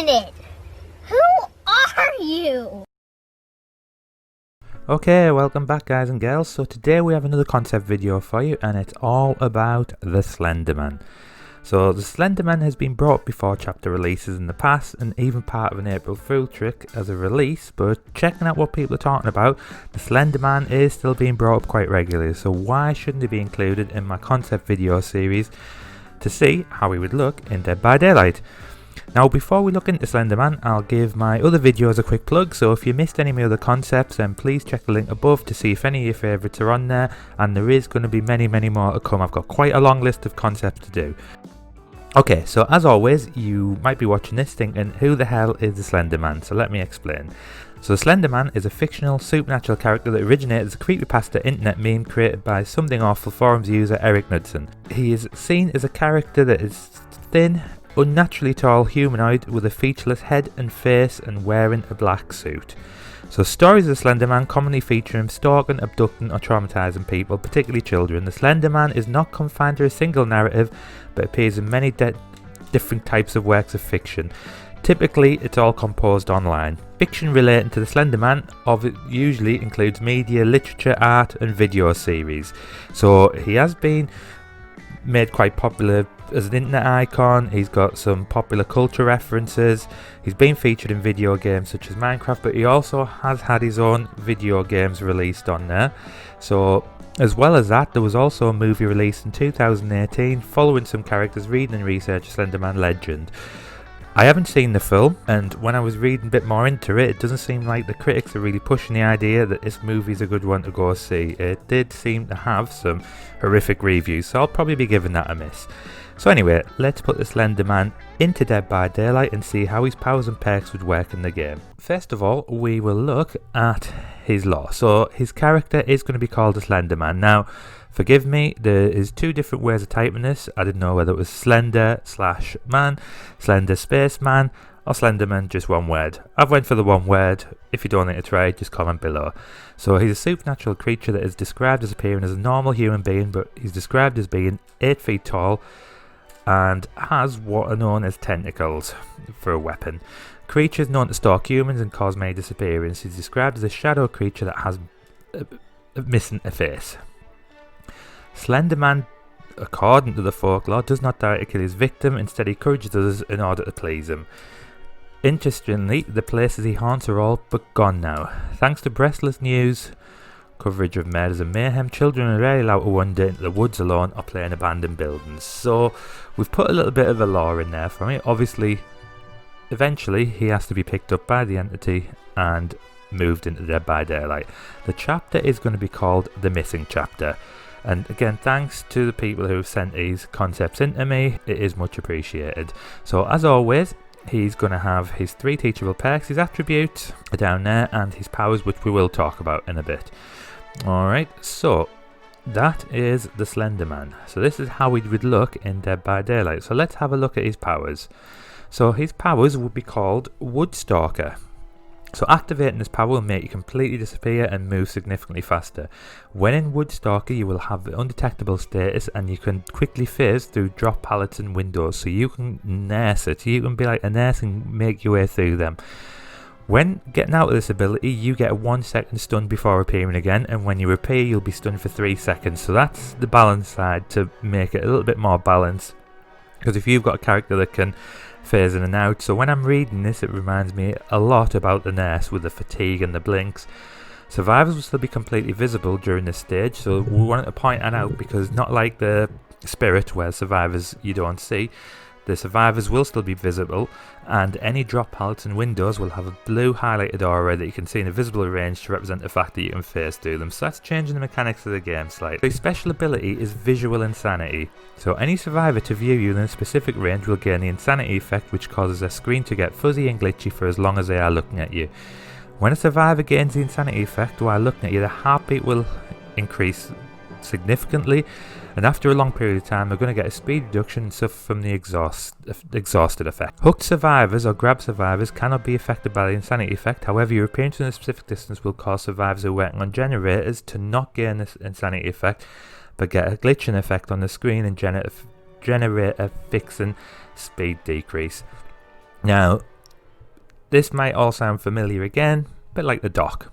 minute! Who are you? Okay, welcome back guys and girls. So today we have another concept video for you, and it's all about the Slenderman. So the Slenderman has been brought before chapter releases in the past, and even part of an April Fool trick as a release, but checking out what people are talking about, the Slenderman is still being brought up quite regularly, so why shouldn't it be included in my concept video series to see how he would look in Dead by Daylight? Now before we look into Slenderman, I'll give my other videos a quick plug, so if you missed any of my other concepts then please check the link above to see if any of your favourites are on there, and there is going to be many more to come. I've got quite a long list of concepts to do. Okay, so as always, you might be watching this thinking, who the hell is the Slenderman? So let me explain. So the Slenderman is a fictional supernatural character that originated as a creepypasta internet meme created by Something Awful forums user Eric Knudsen. He is seen as a character that is thin, unnaturally tall humanoid with a featureless head and face and wearing a black suit. So stories of the Slenderman commonly feature him stalking, abducting or traumatizing people, particularly children. The Slenderman is not confined to a single narrative, but appears in many different types of works of fiction. Typically, it's all composed online. Fiction relating to the Slenderman usually includes media, literature, art and video series. So he has been made quite popular as an internet icon. He's got some popular culture references. He's been featured in video games such as Minecraft, but he also has had his own video games released on there. So as well as that, there was also a movie released in 2018 following some characters reading and research Slenderman legend. I haven't seen the film, and when I was reading a bit more into it, it doesn't seem like the critics are really pushing the idea that this movie is a good one to go see. It did seem to have some horrific reviews, so I'll probably be giving that a miss. So anyway, let's put the Slenderman into Dead by Daylight and see how his powers and perks would work in the game. First of all, we will look at his lore. So his character is going to be called the Slenderman. Now, forgive me, there is two different ways of typing this. I didn't know whether it was Slender/Man, Slender Spaceman, or Slenderman, just one word. I've went for the one word. If you don't think it's right, just comment below. So he's a supernatural creature that is described as appearing as a normal human being, but he's described as being 8 feet tall and has what are known as tentacles for a weapon. Creatures known to stalk humans and cause many disappearances. He's described as a shadow creature that has missing a face. Slenderman, according to the folklore, does not directly kill his victim, instead he encourages others in order to please him. Interestingly, the places he haunts are all but gone now. Thanks to breathless news coverage of murders and mayhem, children are rarely allowed to wander into the woods alone or play in abandoned buildings. So we've put a little bit of a lore in there for me. Obviously, eventually he has to be picked up by the entity and moved into Dead by Daylight. The chapter is going to be called The Missing Chapter. And again, thanks to the people who have sent these concepts into me, it is much appreciated. So as always, he's going to have his 3 teachable perks, his attributes are down there, and his powers, which we will talk about in a bit. Alright, so that is the Slenderman. So this is how he would look in Dead by Daylight. So let's have a look at his powers. So his powers would be called Woodstalker. So activating this power will make you completely disappear and move significantly faster. When in Woodstalker, you will have the undetectable status and you can quickly phase through drop pallets and windows. So you can nurse it. You can be like a nurse and make your way through them. When getting out of this ability, you get a 1 second stun before appearing again, and when you appear, you'll be stunned for 3 seconds. So that's the balance side to make it a little bit more balanced. Because if you've got a character that can phase in and out, so when I'm reading this, it reminds me a lot about the nurse with the fatigue and the blinks. Survivors will still be completely visible during this stage, so we wanted to point that out because not like the spirit where survivors you don't see. The survivors will still be visible, and any drop pallets and windows will have a blue highlighted aura that you can see in a visible range to represent the fact that you can phase through them. So that's changing the mechanics of the game slightly. His special ability is Visual Insanity. So any survivor to view you in a specific range will gain the Insanity effect, which causes their screen to get fuzzy and glitchy for as long as they are looking at you. When a survivor gains the Insanity effect while looking at you, the heartbeat will increase significantly, and after a long period of time they're going to get a speed reduction and suffer from the exhausted effect. Hooked survivors or grab survivors cannot be affected by the Insanity effect. However, your appearance in a specific distance will cause survivors who are working on generators to not gain this Insanity effect but get a glitching effect on the screen and generate a fixing speed decrease. Now, this might all sound familiar again, a bit like the dock.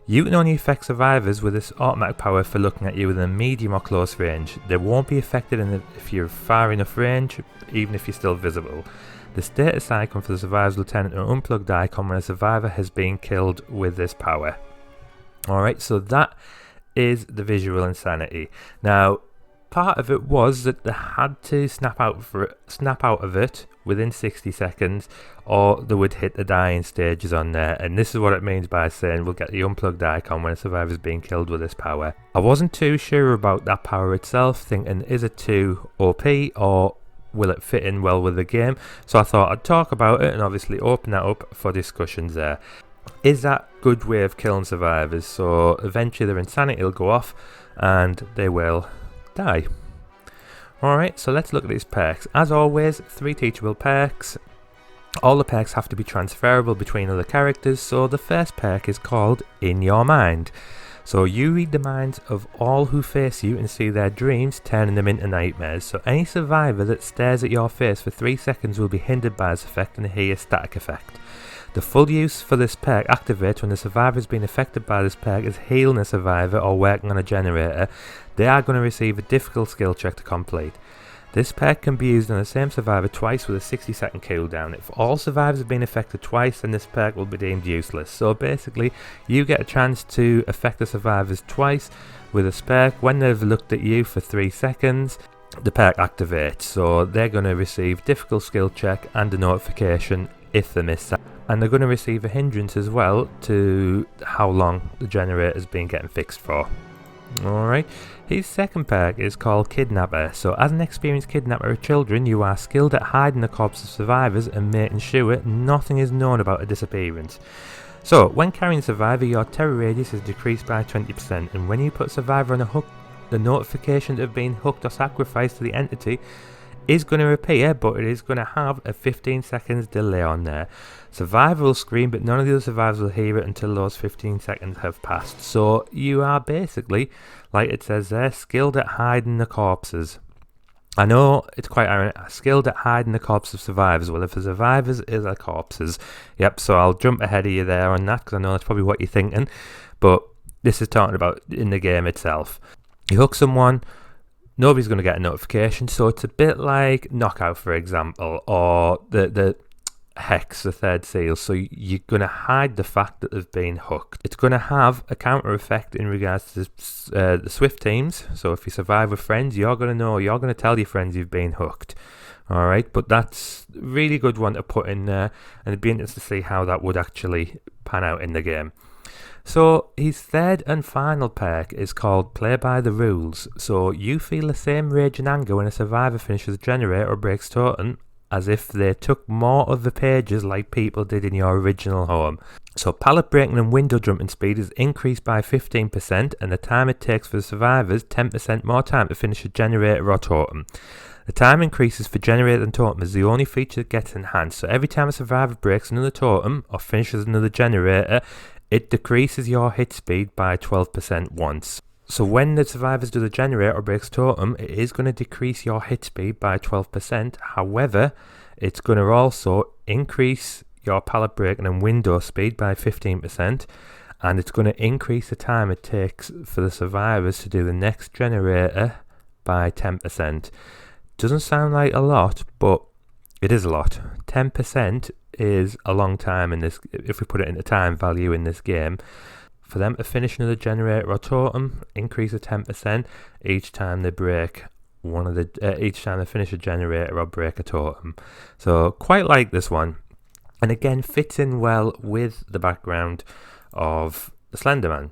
You can only affect survivors with this automatic power for looking at you within a medium or close range. They won't be affected if you're far enough range, even if you're still visible. The status icon for the survivors will turn into an unplugged icon when a survivor has been killed with this power. Alright, so that is the visual insanity. Now, part of it was that they had to snap out of it within 60 seconds, or they would hit the dying stages on there. And this is what it means by saying we'll get the unplugged icon when a survivor is being killed with this power. I wasn't too sure about that power itself, thinking is it too OP or will it fit in well with the game? So I thought I'd talk about it and obviously open that up for discussions there. Is that a good way of killing survivors? So eventually their insanity will go off and they will die. Alright, so let's look at these perks. As always, 3 teachable perks. All the perks have to be transferable between other characters, so the first perk is called In Your Mind. So you read the minds of all who face you and see their dreams, turning them into nightmares. So any survivor that stares at your face for 3 seconds will be hindered by this effect and hear a static effect. The full use for this perk activates when the survivor has been affected by this perk is healing a survivor or working on a generator. They are going to receive a difficult skill check to complete. This perk can be used on the same survivor twice with a 60-second cooldown. If all survivors have been affected twice, then this perk will be deemed useless. So basically, you get a chance to affect the survivors twice with this perk. When they've looked at you for 3 seconds, the perk activates. So they're going to receive difficult skill check and a notification if they miss that. And they're going to receive a hindrance as well to how long the generator has been getting fixed for. Alright, his second perk is called Kidnapper. So as an experienced kidnapper of children, you are skilled at hiding the corpses of survivors and making sure nothing is known about a disappearance. So when carrying a survivor, your terror radius is decreased by 20%, and when you put a survivor on a hook, the notification of being hooked or sacrificed to the entity is going to appear, but it is going to have a 15 seconds delay on there. Survivor will scream, but none of the other survivors will hear it until those 15 seconds have passed. So you are basically, like it says there, skilled at hiding the corpses. I know it's quite ironic, skilled at hiding the corpses of survivors. Well, if the survivors is their corpses, yep, so I'll jump ahead of you there on that, because I know that's probably what you're thinking, but this is talking about in the game itself. You hook someone, nobody's going to get a notification, so it's a bit like Knockout, for example, or the Hex, the third seal. So you're going to hide the fact that they've been hooked. It's going to have a counter effect in regards to the Swift teams. So if you survive with friends, you're going to know, you're going to tell your friends you've been hooked. Alright, but that's a really good one to put in there, and it'd be interesting to see how that would actually pan out in the game. So his third and final perk is called Play by the Rules. So you feel the same rage and anger when a survivor finishes a generator or breaks totem as if they took more of the pages like people did in your original home. So pallet breaking and window jumping speed is increased by 15%, and the time it takes for the survivors 10% more time to finish a generator or totem. The time increases for generator and totem is the only feature that gets enhanced. So every time a survivor breaks another totem or finishes another generator, it decreases your hit speed by 12% once. So when the survivors do the generator or breaks totem, it is going to decrease your hit speed by 12%. However, it's going to also increase your pallet breaking and window speed by 15%. And it's going to increase the time it takes for the survivors to do the next generator by 10%. Doesn't sound like a lot, but it is a lot. 10% is a long time in this, if we put it into time value in this game. For them to finish another generator or totem, increase of 10% each time they break one of the each time they finish a generator or break a totem. So quite like this one, and again fits in well with the background of the Slenderman.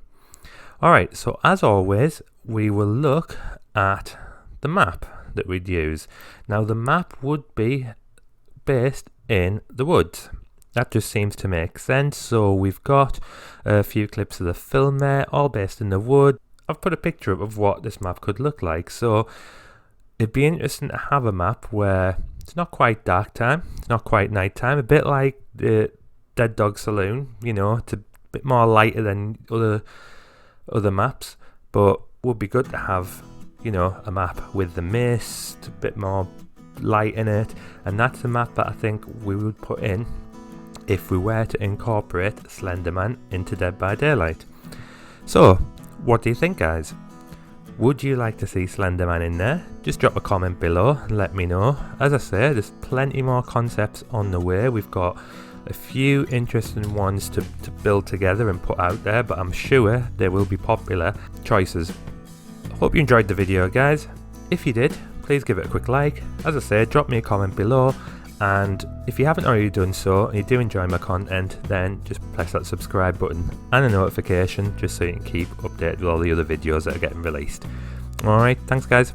Alright, so as always we will look at the map that we'd use. Now the map would be based in the woods. That just seems to make sense. So we've got a few clips of the film there, all based in the wood. I've put a picture up of what this map could look like. So it'd be interesting to have a map where it's not quite dark time, it's not quite night time, a bit like the Dead Dog Saloon, you know, it's a bit more lighter than other maps, but would be good to have, you know, a map with the mist, a bit more light in it, and that's the map that I think we would put in if we were to incorporate Slenderman into Dead by Daylight. So, what do you think, guys? Would you like to see Slenderman in there? Just drop a comment below and let me know. As I say, there's plenty more concepts on the way. We've got a few interesting ones to build together and put out there, but I'm sure they will be popular choices. Hope you enjoyed the video, guys. If you did, please give it a quick like. As I say, drop me a comment below, and if you haven't already done so and you do enjoy my content, then just press that subscribe button and a notification just so you can keep updated with all the other videos that are getting released. Alright, thanks guys.